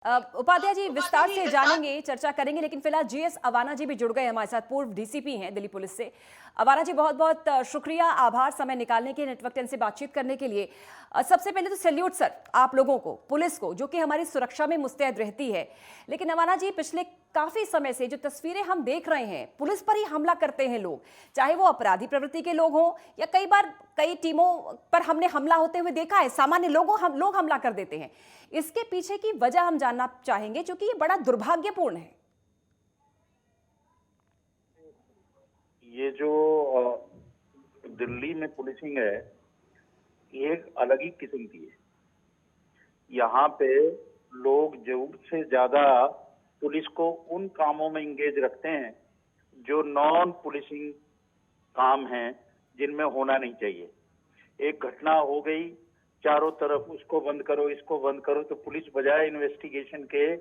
उपाध्याय जी विस्तार से जानेंगे, चर्चा करेंगे, लेकिन फिलहाल जीएस अवाना जी भी जुड़ गए हमारे साथ, पूर्व डीसीपी हैं दिल्ली पुलिस से। अवाना जी बहुत बहुत शुक्रिया, आभार समय निकालने के, नेटवर्क 10 से बातचीत करने के लिए। सबसे पहले तो सैल्यूट सर आप लोगों को, पुलिस को, जो कि हमारी सुरक्षा में मुस्तैद रहती है। लेकिन अवाना जी पिछले काफी समय से जो तस्वीरें हम देख रहे हैं, पुलिस पर ही हमला करते हैं लोग, चाहे वो अपराधी प्रवृत्ति के लोग हों या कई बार कई टीमों पर हमने हमला होते हुए देखा है, सामान्य लोग हमला कर देते हैं। इसके पीछे की वजह हम जानना चाहेंगे, क्योंकि ये बड़ा दुर्भाग्यपूर्ण है। ये जो दिल्ली में पुलिसिंग है, एक अलग ही किस्म की है। यहाँ पे लोग जरूरत से ज्यादा पुलिस को उन कामों में इंगेज रखते हैं जो नॉन पुलिसिंग काम हैं, जिनमें होना नहीं चाहिए। एक घटना हो गई, चारों तरफ उसको बंद करो, इसको बंद करो, तो पुलिस बजाय इन्वेस्टिगेशन के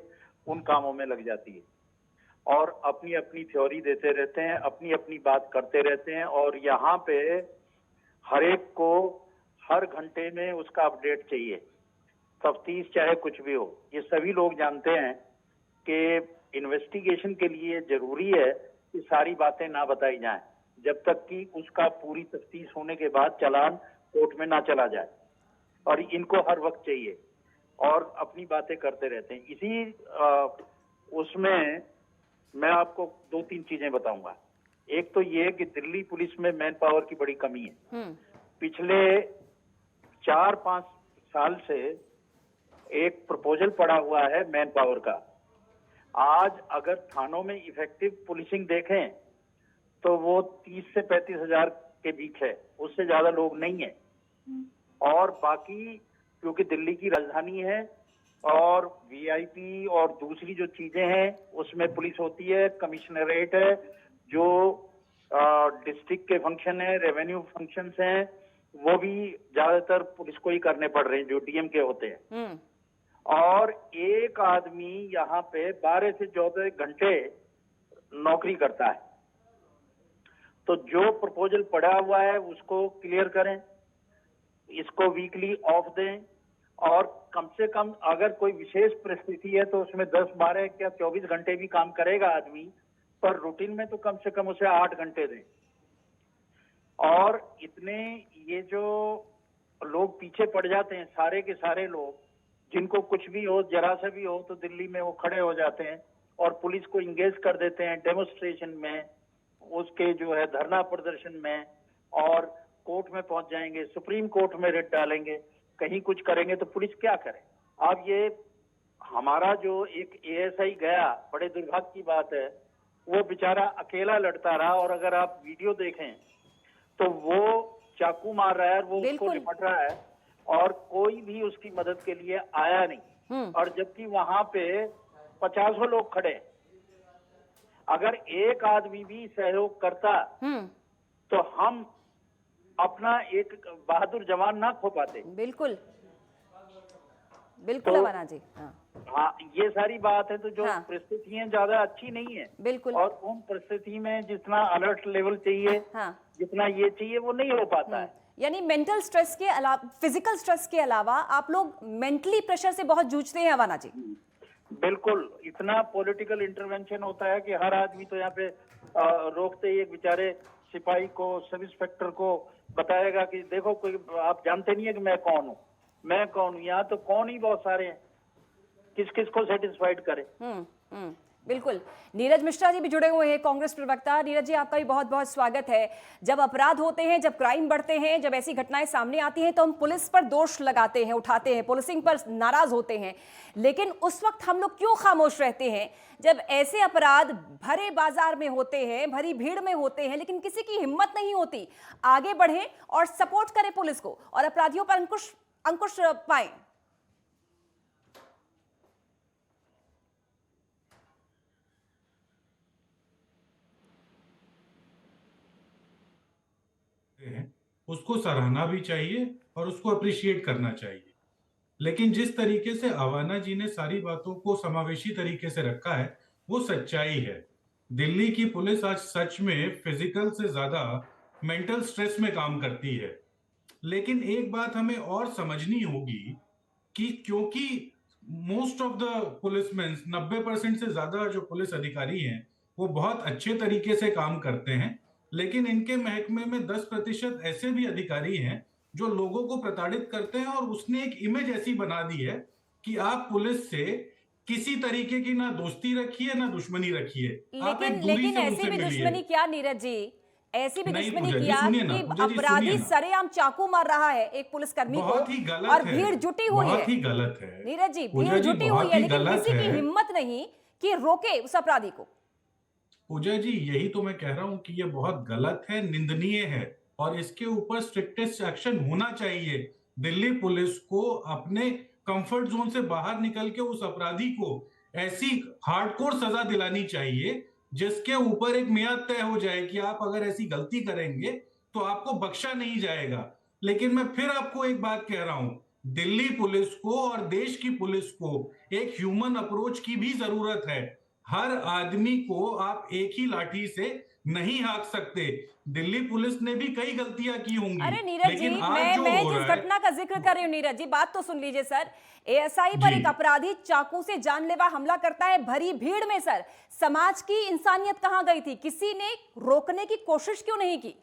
उन कामों में लग जाती है और अपनी अपनी थ्योरी देते रहते हैं, अपनी अपनी बात करते रहते हैं। और यहाँ पे हर एक को हर घंटे में उसका अपडेट चाहिए, तफ्तीश चाहे कुछ भी हो। ये सभी लोग जानते हैं कि इन्वेस्टिगेशन के लिए जरूरी है कि सारी बातें ना बताई जाएं, जब तक कि उसका पूरी तफ्तीश होने के बाद चालान कोर्ट में ना चला जाए। और इनको हर वक्त चाहिए और अपनी बातें करते रहते हैं। उसमें मैं आपको दो तीन चीजें बताऊंगा। एक तो ये कि दिल्ली पुलिस में मैन पावर की बड़ी कमी है। पिछले 4-5 साल से एक प्रपोजल पड़ा हुआ है मैन पावर का। आज अगर थानों में इफेक्टिव पुलिसिंग देखें तो वो 30 से 35 हजार के बीच है, उससे ज्यादा लोग नहीं है। और बाकी क्योंकि दिल्ली की राजधानी है और वीआईपी और दूसरी जो चीजें हैं उसमें पुलिस होती है, कमिश्नरेट है, जो डिस्ट्रिक्ट के फंक्शन है, रेवेन्यू फंक्शंस हैं, वो भी ज्यादातर पुलिस को ही करने पड़ रहे हैं, जो डीएम के होते हैं। और एक आदमी यहाँ पे 12 से 14 घंटे नौकरी करता है। तो जो प्रपोजल पड़ा हुआ है उसको क्लियर करें, इसको वीकली ऑफ दें, और कम से कम अगर कोई विशेष परिस्थिति है तो उसमें 10, 12 या 24 घंटे भी काम करेगा आदमी, पर रूटीन में तो कम से कम उसे 8 घंटे दें। और इतने ये जो लोग पीछे पड़ जाते हैं, सारे के सारे लोग, जिनको कुछ भी हो, जरा सा भी हो तो दिल्ली में वो खड़े हो जाते हैं और पुलिस को इंगेज कर देते हैं डेमोन्स्ट्रेशन में, उसके जो है धरना प्रदर्शन में, और कोर्ट में पहुंच जाएंगे, सुप्रीम कोर्ट में रिट डालेंगे, कहीं कुछ करेंगे। तो पुलिस क्या करे? अब ये हमारा जो एक एएसआई गया, बड़े दुर्भाग्य की बात है, वो बेचारा अकेला लड़ता रहा। और अगर आप वीडियो देखें तो वो चाकू मार रहा है, वो उसको निपट रहा है और कोई भी उसकी मदद के लिए आया नहीं। और जबकि वहां पे 50 लोग खड़े, अगर एक आदमी भी सहयोग करता तो हम अपना एक बहादुर जवान ना खो पाते। बिल्कुल बिल्कुल तो, अवाना जी। हाँ, ये सारी बात है। तो जो परिस्थितियां ज्यादा अच्छी नहीं है, बिल्कुल, और उन परिस्थिति में जितना अलर्ट लेवल चाहिए, जितना ये चाहिए, वो नहीं हो पाता है। यानी मेंटल स्ट्रेस के अलावा, फिजिकल स्ट्रेस के अलावा आप लोग मेंटली प्रेशर से बहुत जूझते हैं अवाना जी। बिल्कुल, इतना पॉलिटिकल इंटरवेंशन होता है कि हर आदमी तो यहाँ पे रोकते ही एक बेचारे सिपाही को, सब इंस्पेक्टर को बताएगा कि देखो, कोई आप जानते नहीं है कि मैं कौन हूँ, मैं कौन हूँ। यहाँ तो कौन ही बहुत सारे हैं, किस किस को सेटिस्फाइड करे। बिल्कुल। नीरज मिश्रा जी भी जुड़े हुए हैं, कांग्रेस प्रवक्ता। नीरज जी, आपका भी बहुत बहुत स्वागत है। जब अपराध होते हैं, जब क्राइम बढ़ते हैं, जब ऐसी घटनाएं सामने आती हैं, तो हम पुलिस पर दोष लगाते हैं, उठाते हैं, पुलिसिंग पर नाराज होते हैं। लेकिन उस वक्त हम लोग क्यों खामोश रहते हैं जब ऐसे अपराध भरे बाजार में होते हैं, भरी भीड़ में होते हैं, लेकिन किसी की हिम्मत नहीं होती आगे बढ़े और सपोर्ट करे पुलिस को और अपराधियों पर अंकुश पाए? उसको सराहना भी चाहिए और उसको अप्रिशिएट करना चाहिए। लेकिन जिस तरीके से अवाना जी ने सारी बातों को समावेशी तरीके से रखा है, वो सच्चाई है। दिल्ली की पुलिस आज सच में फिजिकल से ज्यादा मेंटल स्ट्रेस में काम करती है। लेकिन एक बात हमें और समझनी होगी कि क्योंकि मोस्ट ऑफ द पुलिसमैन, 90% से ज्यादा जो पुलिस अधिकारी हैं वो बहुत अच्छे तरीके से काम करते हैं, लेकिन इनके महकमे में 10% ऐसे भी अधिकारी हैं जो लोगों को प्रताड़ित करते हैं, और उसने एक इमेज ऐसी बना दी है कि आप पुलिस से किसी तरीके की ना दोस्ती रखिए ना दुश्मनी रखिए, आप लेकिन एक दूरी लेकिन से ऐसी उनसे भी मिलिए। दुश्मनी क्या नीरज जी, ऐसी भी नहीं दुश्मनी पूजा जी, किया सुनिए ना, कि पूजा जी सुनिए अपराधी ना, सरेआम चाकू मार रहा है एक पुलिसकर्मी को बहुत ही गलत और है, भीड़ जुटी हुई है। बहुत ही गलत है नीरज जी, पूजा भीड़ जी, जुटी हुई बहुत है, ही लेकिन गलत किसी की है हिम्मत नहीं कि रोके उस अपराधी को। पूजा जी। यही तो मैं कह रहा हूं कि ये बहुत गलत है, निंदनीय है, और इसके ऊपर स्ट्रिक्टेस्ट एक्शन होना चाहिए। दिल्ली पुलिस को अपने कंफर्ट जोन से बाहर निकल के उस अपराधी को ऐसी हार्डकोर सजा दिलानी चाहिए जिसके ऊपर एक मियाद तय हो जाए कि आप अगर ऐसी गलती करेंगे तो आपको बख्शा नहीं जाएगा। लेकिन मैं फिर आपको एक बात कह रहा हूं, दिल्ली पुलिस को और देश की पुलिस को एक ह्यूमन अप्रोच की भी जरूरत है। हर आदमी को आप एक ही लाठी से नहीं हाँक सकते। दिल्ली पुलिस ने भी कई गलतियां की होंगी, अरे नीरज लेकिन जी, आज जो मैं हो जिस रहा है। घटना का जिक्र कर रही हूँ नीरज जी, बात तो सुन लीजिए सर। एएसआई पर जी एक अपराधी चाकू से जानलेवा हमला करता है भरी भीड़ में। सर, समाज की इंसानियत कहां गई थी? किसी ने रोकने की कोशिश क्यों नहीं की?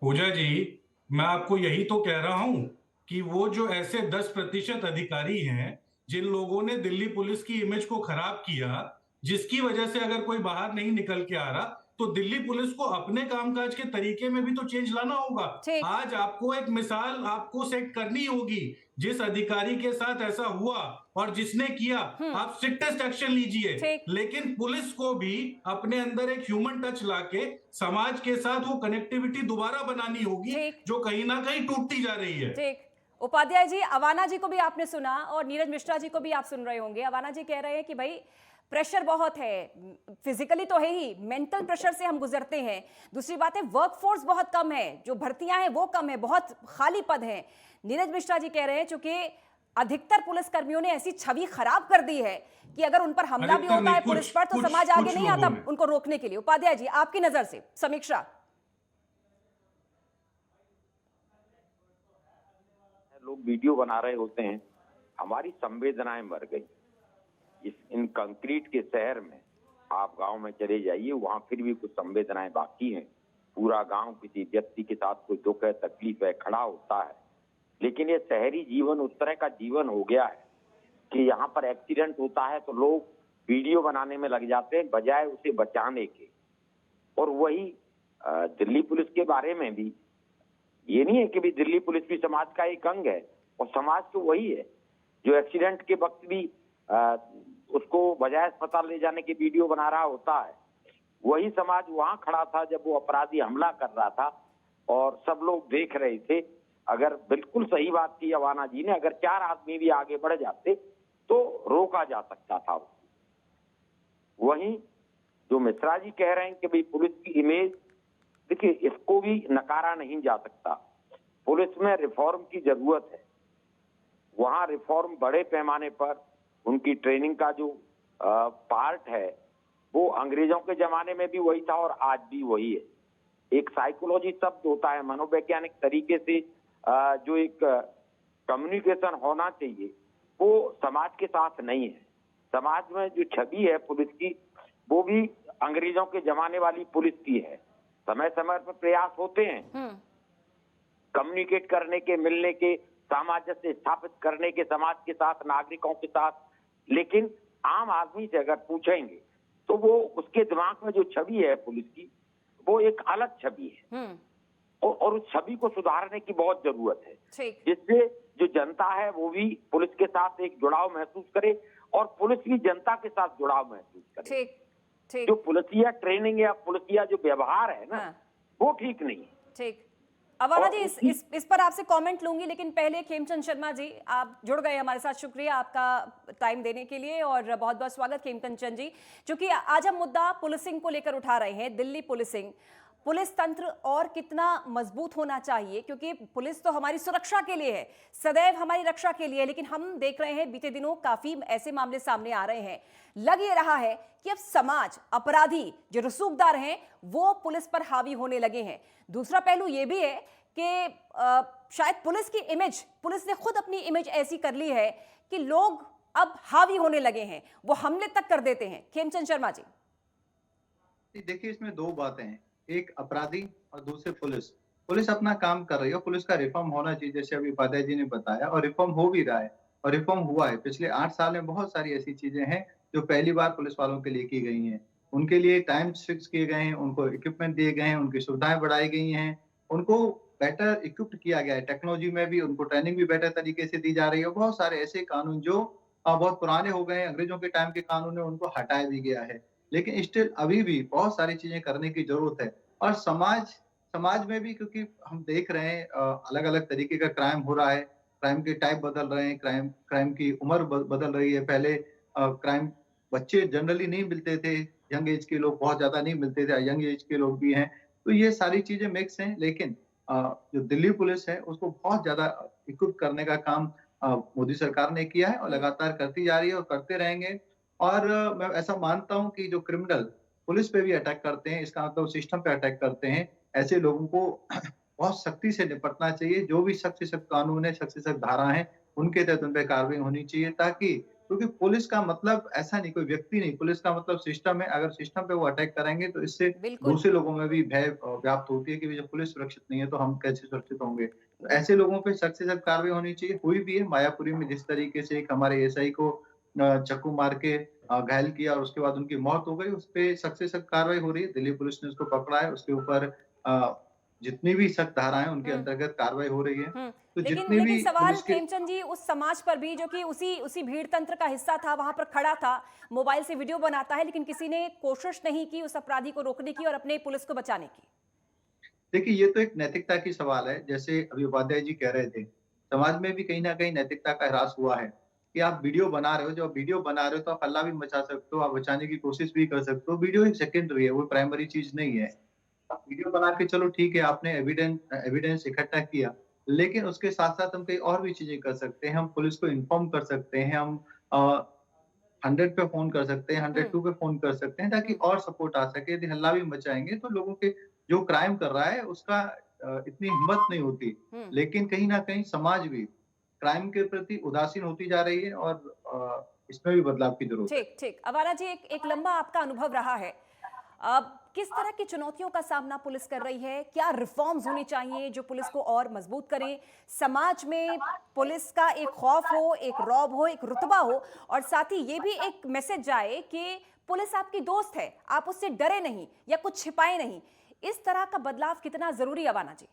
पूजा जी, मैं आपको यही तो कह रहा हूं कि वो जो ऐसे 10% अधिकारी हैं जिन लोगों ने दिल्ली पुलिस की इमेज को खराब किया, जिसकी वजह से अगर कोई बाहर नहीं निकल के आ रहा, तो दिल्ली पुलिस को अपने कामकाज के तरीके में भी तो चेंज लाना होगा। ठीक। आज आपको एक मिसाल आपको सेट करनी होगी। जिस अधिकारी के साथ ऐसा हुआ और जिसने किया, आप स्ट्रिक्टेस्ट एक्शन लीजिए, ठीक। लेकिन पुलिस को भी अपने अंदर एक ह्यूमन टच लाके समाज के साथ वो कनेक्टिविटी दोबारा बनानी होगी ठीक। जो कहीं ना कहीं टूटती जा रही है। ठीक। उपाध्याय जी, अवाना जी को भी आपने सुना और नीरज मिश्रा जी को भी आप सुन रहे होंगे। अवाना जी कह रहे हैं कि भाई प्रेशर बहुत है, फिजिकली तो है ही, मेंटल प्रेशर से हम गुजरते हैं। दूसरी बात है, वर्कफोर्स बहुत कम है, जो भर्तियां हैं वो कम है, बहुत खाली पद हैं। नीरज मिश्रा जी कह रहे हैं चूंकि अधिकतर पुलिस कर्मियों ने ऐसी छवि खराब कर दी है कि अगर उन पर हमला भी अधिकतर होता नहीं, है पुलिस पर तो कुछ समाज आगे कुछ नहीं लोगों आता ने। उनको रोकने के लिए। उपाध्याय जी, आपकी नजर से समीक्षा। लोग वीडियो बना रहे होते हैं, हमारी संवेदनाएं मर गई। इन कंक्रीट के शहर में आप गांव में चले जाइए, वहां फिर भी कुछ संवेदनाएं बाकी हैं। पूरा गांव किसी व्यक्ति के साथ कोई दुख है, तकलीफ है, खड़ा होता है। लेकिन ये शहरी जीवन उस तरह का जीवन हो गया है कि यहाँ पर एक्सीडेंट होता है तो लोग वीडियो बनाने में लग जाते हैं बजाय उसे बचाने के। और वही दिल्ली पुलिस के बारे में भी ये नहीं है कि भी दिल्ली पुलिस भी समाज का एक अंग है, और समाज तो वही है जो एक्सीडेंट के वक्त भी उसको बजाय अस्पताल ले जाने के वीडियो बना रहा होता है। वही समाज वहां खड़ा था जब वो अपराधी हमला कर रहा था और सब लोग देख रहे थे। अगर बिल्कुल सही बात की अवाना जी ने, अगर 4 आदमी भी आगे बढ़ जाते तो रोका जा सकता था। वहीं जो मिश्रा जी कह रहे हैं कि भाई पुलिस की इमेज, देखिए इसको भी नकारा नहीं जा सकता। पुलिस में रिफॉर्म की जरूरत है। वहां रिफॉर्म बड़े पैमाने पर उनकी ट्रेनिंग का जो पार्ट है वो अंग्रेजों के जमाने में भी वही था और आज भी वही है। एक साइकोलॉजी शब्द होता है, मनोवैज्ञानिक तरीके से जो एक कम्युनिकेशन होना चाहिए वो समाज के साथ नहीं है। समाज में जो छवि है पुलिस की वो भी अंग्रेजों के जमाने वाली पुलिस की है। समय समय पर प्रयास होते हैं कम्युनिकेट करने के, मिलने के, सामंजस्य स्थापित करने के समाज के साथ, नागरिकों के साथ। लेकिन आम आदमी से अगर पूछेंगे तो वो उसके दिमाग में जो छवि है पुलिस की वो एक अलग छवि है और उस छवि को सुधारने की बहुत जरूरत है, जिससे जो जनता है वो भी पुलिस के साथ एक जुड़ाव महसूस करे और पुलिस भी जनता के साथ जुड़ाव महसूस करे। ठीक। जो पुलिसिया ट्रेनिंग या पुलिसिया जो व्यवहार है ना, वो ठीक नहीं है। ठीक। अवाना जी, इस पर आपसे कमेंट लूंगी, लेकिन पहले खेमचंद शर्मा जी आप जुड़ गए हमारे साथ। शुक्रिया आपका टाइम देने के लिए और बहुत बहुत स्वागत खेमचंद चंद जी। क्योंकि आज हम मुद्दा पुलिसिंग को लेकर उठा रहे हैं, दिल्ली पुलिसिंग। पुलिस तंत्र और कितना मजबूत होना चाहिए, क्योंकि पुलिस तो हमारी सुरक्षा के लिए है, सदैव हमारी रक्षा के लिए। लेकिन हम देख रहे हैं बीते दिनों काफी ऐसे मामले सामने आ रहे हैं। लग ये रहा है कि अब समाज, अपराधी जो रसूखदार हैं वो पुलिस पर हावी होने लगे हैं। दूसरा पहलू ये भी है कि शायद पुलिस की इमेज, पुलिस ने खुद अपनी इमेज ऐसी कर ली है कि लोग अब हावी होने लगे हैं, वो हमले तक कर देते हैं। खेमचंद शर्मा जी। देखिए, इसमें दो बातें हैं, एक अपराधी और दूसरे पुलिस। पुलिस अपना काम कर रही है और पुलिस का रिफॉर्म होना चाहिए, जैसे अभी उपाध्याय जी ने बताया, और रिफॉर्म हो भी रहा है और रिफॉर्म हुआ है। पिछले 8 साल में बहुत सारी ऐसी चीजें हैं जो पहली बार पुलिस वालों के लिए की गई हैं। उनके लिए टाइम्स फिक्स किए गए हैं, उनको इक्विपमेंट दिए गए हैं, उनकी सुविधाएं बढ़ाई गई हैं, उनको बेटर इक्विप्ड किया गया है। टेक्नोलॉजी में भी उनको ट्रेनिंग भी बेटर तरीके से दी जा रही है। बहुत सारे ऐसे कानून जो बहुत पुराने हो गए हैं, अंग्रेजों के टाइम के कानून है, उनको हटाया भी गया है। लेकिन स्टिल अभी भी बहुत सारी चीजें करने की जरूरत है। और समाज में भी, क्योंकि हम देख रहे हैं अलग-अलग तरीके का क्राइम हो रहा है, क्राइम के टाइप बदल रहे हैं, क्राइम क्राइम की उम्र बदल रही है। पहले क्राइम बच्चे जनरली नहीं मिलते थे, यंग एज के लोग बहुत ज्यादा नहीं मिलते थे, यंग एज के लोग भी हैं। तो ये सारी चीजें मिक्स हैं, लेकिन जो दिल्ली पुलिस है उसको बहुत ज्यादा इक्विप करने का काम मोदी सरकार ने किया है और लगातार करती जा रही है और करते रहेंगे। और मैं ऐसा मानता हूँ कि जो क्रिमिनल पुलिस पे भी अटैक करते हैं, इसका मतलब सिस्टम पे अटैक करते हैं, ऐसे लोगों को बहुत सख्ती से निपटना चाहिए। जो भी सख्त से सख्त कानून है, सख्त से सख्त धारा है, उनके तहत उन पे कार्रवाई होनी चाहिए, ताकि, क्योंकि पुलिस का मतलब ऐसा नहीं, कोई व्यक्ति नहीं, पुलिस का मतलब सिस्टम है। अगर सिस्टम पे वो अटैक करेंगे तो इससे बिल्कुल। दूसरे लोगों में भी भय व्याप्त होती है कि जब पुलिस सुरक्षित नहीं है तो हम कैसे सुरक्षित होंगे। तो ऐसे लोगों पे सख्त से सख्त कार्रवाई होनी चाहिए। हुई भी है मायापुरी में, जिस तरीके से एक हमारे एसआई को चाकू मार के घायल किया और उसके बाद उनकी मौत हो गई, उसपे सख्त से सख्त कार्रवाई हो रही है। दिल्ली पुलिस ने उसको पकड़ा है, उसके ऊपर जितनी भी सख्त धाराएं उनके अंतर्गत कार्रवाई हो रही है। तो लेकिन जितने भी सवाल पुलिस के खेमचंद जी उस समाज पर भी जो कि उसी भीड़ तंत्र का हिस्सा था, वहां पर खड़ा था, मोबाइल से वीडियो बनाता है, लेकिन किसी ने कोशिश नहीं की उस अपराधी को रोकने की और अपने पुलिस को बचाने की। देखिए, ये तो एक नैतिकता की सवाल है। जैसे अभी उपाध्याय जी कह रहे थे, समाज में भी कहीं न कहीं नैतिकता का ह्रास हुआ है कि आप वीडियो बना रहे हो, जब वीडियो बना रहे हो तो आप हल्ला भी मचा सकते हो, आप बचाने की कोशिश भी कर सकते हो। वीडियो एक सेकेंडरी है, वो प्राइमरी चीज़ नहीं है। आप वीडियो बना के चलो ठीक है, आपने एविडेंस इकट्ठा किया, लेकिन उसके साथ-साथ हम कई और भी चीज़ें कर सकते हैं। हम पुलिस को इन्फॉर्म कर सकते हैं, हम 100 पे फ़ोन कर सकते हैं, 102 पे फ़ोन कर सकते हैं, ताकि और सपोर्ट आ सके। यदि हल्ला भी मचाएँगे तो लोगों के, जो क्राइम कर रहा है उसका इतनी हिम्मत नहीं होती। लेकिन कहीं न कहीं समाज भी क्राइम के प्रति उदासीन होती जा रही है और इसमें भी बदलाव की ज़रूरत है। ठीक ठीक। अवाना जी, एक लंबा आपका अनुभव रहा है। किस तरह की चुनौतियों का सामना पुलिस कर रही है? क्या रिफॉर्म्स होनी चाहिए जो पुलिस को और मजबूत करें? समाज में पुलिस का एक खौफ हो, एक रौब हो, एक रुतबा हो, और साथ ही ये भी एक मैसेज जाए कि पुलिस आपकी दोस्त है, आप उससे डरे नहीं या कुछ छिपाए नहीं। इस तरह का बदलाव कितना जरूरी, अवाना जी?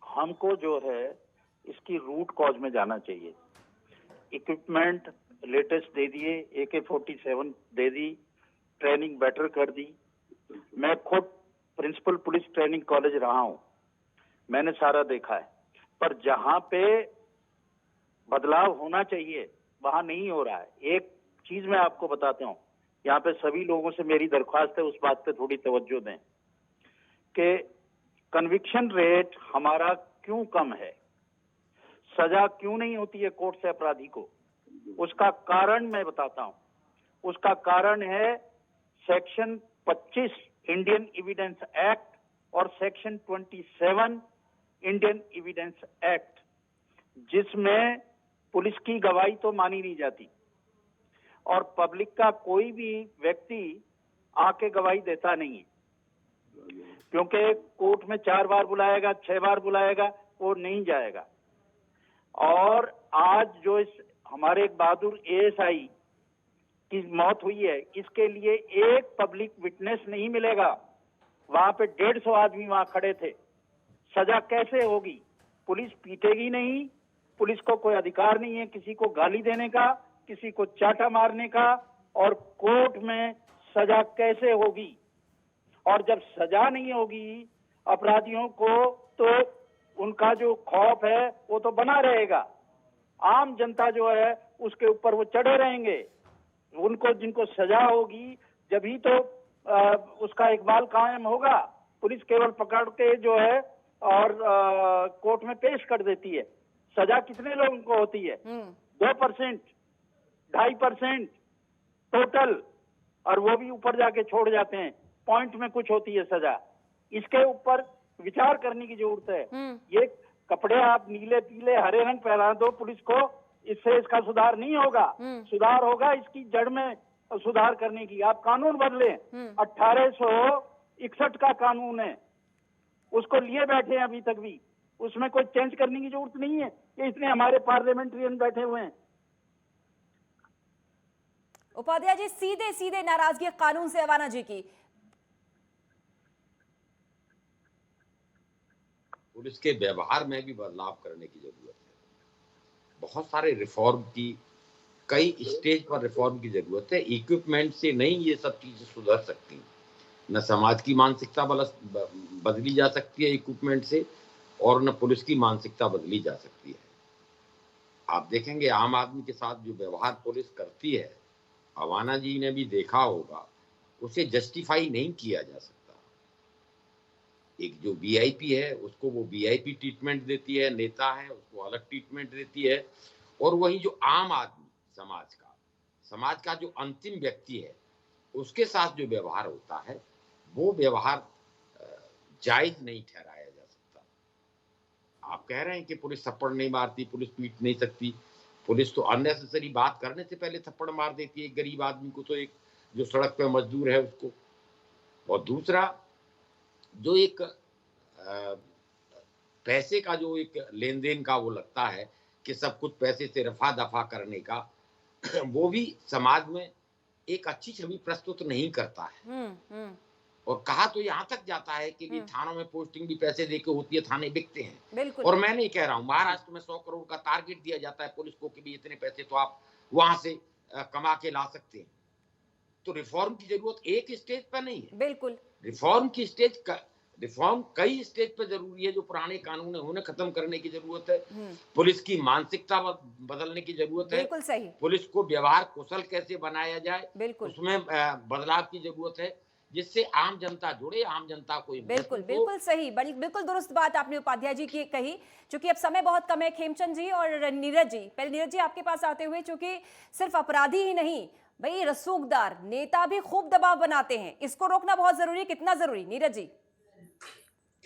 हमको जो है इसकी रूट कॉज में जाना चाहिए। इक्विपमेंट लेटेस्ट दे दिए, AK-47 दे दी, ट्रेनिंग बेटर कर दी। मैं खुद प्रिंसिपल पुलिस ट्रेनिंग कॉलेज रहा हूं, मैंने सारा देखा है। पर जहां पे बदलाव होना चाहिए वहां नहीं हो रहा है। एक चीज मैं आपको बताता हूं, यहाँ पे सभी लोगों से मेरी दरख्वास्त है उस बात पे थोड़ी तवज्जो दें कि कन्विक्शन रेट हमारा क्यों कम है, सजा क्यों नहीं होती है कोर्ट से अपराधी को। उसका कारण मैं बताता हूं। उसका कारण है सेक्शन 25 इंडियन एविडेंस एक्ट और सेक्शन 27 इंडियन एविडेंस एक्ट, जिसमें पुलिस की गवाही तो मानी नहीं जाती और पब्लिक का कोई भी व्यक्ति आके गवाही देता नहीं है, क्योंकि कोर्ट में 4 बार बुलाएगा, 6 बार बुलाएगा, वो नहीं जाएगा। और आज जो इस हमारे एक बहादुर ASI की मौत हुई है, इसके लिए एक पब्लिक विटनेस नहीं मिलेगा। वहां पे 150 आदमी वहां खड़े थे। सजा कैसे होगी? पुलिस पीटेगी नहीं, पुलिस को कोई अधिकार नहीं है किसी को गाली देने का, किसी को चाटा मारने का, और कोर्ट में सजा कैसे होगी? और जब सजा नहीं होगी अपराधियों को, तो उनका जो खौफ है वो तो बना रहेगा। आम जनता जो है उसके ऊपर वो चढ़े रहेंगे। उनको, जिनको सजा होगी, जब ही तो उसका इकबाल कायम होगा। पुलिस केवल पकड़ के जो है और कोर्ट में पेश कर देती है। सजा कितने लोगों को होती है? 2%, 2.5% टोटल, और वो भी ऊपर जाके छोड़ जाते हैं। पॉइंट में कुछ होती है सजा। इसके ऊपर विचार करने की जरूरत है। ये कपड़े आप नीले, पीले, हरे रंग पहना दो पुलिस को, इससे इसका सुधार नहीं होगा। सुधार होगा इसकी जड़ में सुधार करने की। आप कानून बदलें। 1861 का कानून है, उसको लिए बैठे हैं अभी तक भी। उसमें कोई चेंज करने की जरूरत नहीं है कि इसमें हमारे पार्लियामेंट्रियन बैठे हुए हैं। उपाध्याय जी, सीधे सीधे नाराजगी कानून से अवाना जी की। पुलिस के व्यवहार में भी बदलाव करने की जरूरत है। बहुत सारे रिफॉर्म की, कई स्टेज पर रिफॉर्म की जरूरत है। इक्विपमेंट से नहीं ये सब चीजें सुधर सकती। न समाज की मानसिकता बदली जा सकती है इक्विपमेंट से, और न पुलिस की मानसिकता बदली जा सकती है। आप देखेंगे आम आदमी के साथ जो व्यवहार पुलिस करती है, अवाना जी ने भी देखा होगा, उसे जस्टिफाई नहीं किया जा सकता। एक जो वीआईपी है उसको वो वीआईपी ट्रीटमेंट देती है, नेता है उसको अलग ट्रीटमेंट देती है, और वही जो आम आदमी समाज का जो अंतिम व्यक्ति है उसके साथ जो व्यवहार होता है वो व्यवहार जायज नहीं ठहराया जा सकता। आप कह रहे हैं कि पुलिस थप्पड़ नहीं मारती, पुलिस पीट नहीं सकती। पुलिस तो अननेसेसरी बात करने से पहले थप्पड़ मार देती है एक गरीब आदमी को, तो एक जो सड़क पे मजदूर है उसको। और दूसरा जो एक पैसे का जो एक लेन देन का वो लगता है कि सब कुछ पैसे से रफा दफा करने का, वो भी समाज में एक अच्छी छवि प्रस्तुत नहीं करता है। और कहा तो यहाँ तक जाता है कि भी थानों में पोस्टिंग भी पैसे देके होती है, थाने बिकते हैं। और मैं नहीं कह रहा हूँ, महाराष्ट्र में 100 करोड़ का टारगेट दिया जाता है पुलिस को कि भी इतने पैसे तो आप वहां से कमा के ला सकते हैं। तो रिफॉर्म की जरूरत एक स्टेज पर नहीं है। बिल्कुल, रिफॉर्म कई स्टेज पर जरूरी है। जो पुराने कानून है उन्हें खत्म करने की जरूरत है। पुलिस की मानसिकता बदलने की जरूरत है। बिल्कुल सही। पुलिस को व्यवहार कुशल कैसे बनाया जाए, बिल्कुल, उसमें बदलाव की जरूरत है, जिससे आम जनता जुड़े, आम जनता को बिल्कुल सही, बिल्कुल दुरुस्त बात आपने उपाध्याय जी की कही। चूंकि अब समय बहुत कम है, खेमचंद जी और नीरज जी, पहले नीरज जी आपके पास आते हुए, चूंकि सिर्फ अपराधी ही नहीं भाई, रसूखदार नेता भी खूब दबाव बनाते हैं, इसको रोकना बहुत जरूरी है। कितना जरूरी, नीरज जी?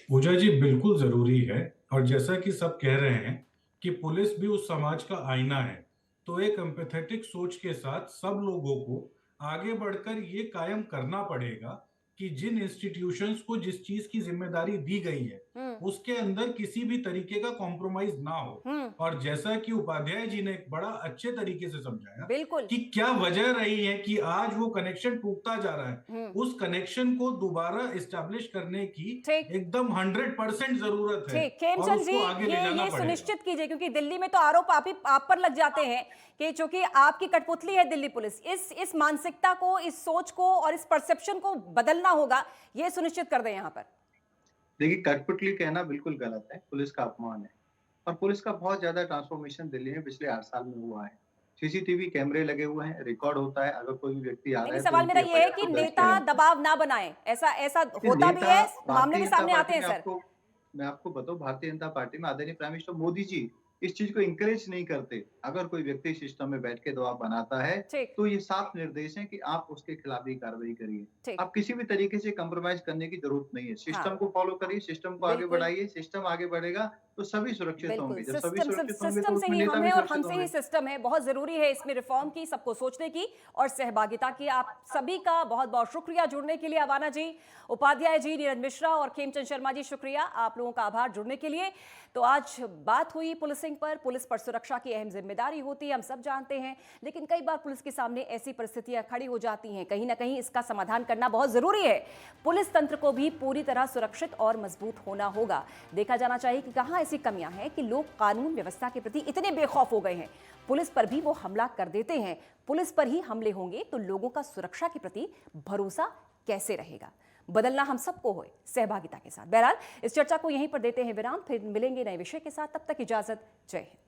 पूजा जी, बिल्कुल जरूरी है। और जैसा कि सब कह रहे हैं कि पुलिस भी उस समाज का आईना है, तो एक एम्पैथेटिक सोच के साथ सब लोगों को आगे बढ़कर ये कायम करना पड़ेगा कि जिन इंस्टीट्यूशंस को जिस चीज की जिम्मेदारी दी गई है उसके अंदर किसी भी तरीके का कॉम्प्रोमाइज ना हो। और जैसा कि उपाध्याय जी ने बड़ा अच्छे तरीके से समझाया बिल्कुल कि क्या वजह रही है कि आज वो कनेक्शन टूटता जा रहा है, उस कनेक्शन को दोबारा एस्टैब्लिश करने की एकदम 100% जरूरत है। खेमचंद जी, ये सुनिश्चित कीजिए, क्योंकि दिल्ली में तो आरोप आप पर लग जाते हैं कि चूंकि आपकी कठपुतली है दिल्ली पुलिस। इस मानसिकता को, इस सोच को और इस परसेप्शन को बदलना होगा, ये सुनिश्चित कर दें यहाँ पर। देखिए, कठपुतली कहना बिल्कुल गलत है, पुलिस का अपमान है। और पुलिस का बहुत ज्यादा ट्रांसफॉर्मेशन दिल्ली में पिछले 8 साल में हुआ है। सीसीटीवी कैमरे लगे हुए हैं, रिकॉर्ड होता है, अगर कोई भी व्यक्ति आ रहा है। सवाल मेरा ये है कि नेता दबाव ना बनाए, ऐसा होता भी है, मामले भी सामने आते हैं सर। मैं आपको बताऊं, भारतीय जनता पार्टी में आदरणीय प्राइम मिनिस्टर मोदी जी इस चीज को इंकरेज नहीं करते। अगर कोई व्यक्ति सिस्टम में बैठ के दबाव बनाता है तो ये साफ निर्देश है कि आप उसके खिलाफ ही कार्रवाई करिए। आप किसी भी तरीके से कंप्रोमाइज करने की जरूरत नहीं है। सिस्टम को फॉलो करिए, सिस्टम को आगे बढ़ाइए। सिस्टम आगे बढ़ेगा तो सभी सुरक्षित होंगे। जब सभी सुरक्षित होंगे तो उसमें नेता भी सुरक्षित होंगे। सिस्टम है, बहुत जरूरी है इसमें रिफॉर्म की, सबको सोचने की और सहभागिता की। आप सभी का बहुत बहुत शुक्रिया जुड़ने के लिए। अवाना जी, उपाध्याय जी, नीरज मिश्रा और खेमचंद शर्मा जी, शुक्रिया, आप लोगों का आभार जुड़ने के लिए। तो आज बात हुई पुलिसिंग पर। पुलिस पर सुरक्षा की अहम जिम्मेदारी होती है, हम सब जानते हैं, लेकिन कई बार पुलिस के सामने ऐसी परिस्थितियां खड़ी हो जाती हैं। कहीं ना कहीं इसका समाधान करना बहुत जरूरी है। पुलिस तंत्र को भी पूरी तरह सुरक्षित और मजबूत होना होगा। देखा जाना चाहिए कि कहां ऐसी कमियां हैं कि लोग कानून व्यवस्था के प्रति इतने बेखौफ हो गए हैं, पुलिस पर भी वो हमला कर देते हैं। पुलिस पर ही हमले होंगे तो लोगों का सुरक्षा के प्रति भरोसा कैसे रहेगा? बदलना हम सबको हो, सहभागिता के साथ। बहरहाल इस चर्चा को यहीं पर देते हैं विराम, फिर मिलेंगे नए विषय के साथ। तब तक इजाजत, जय हिंद।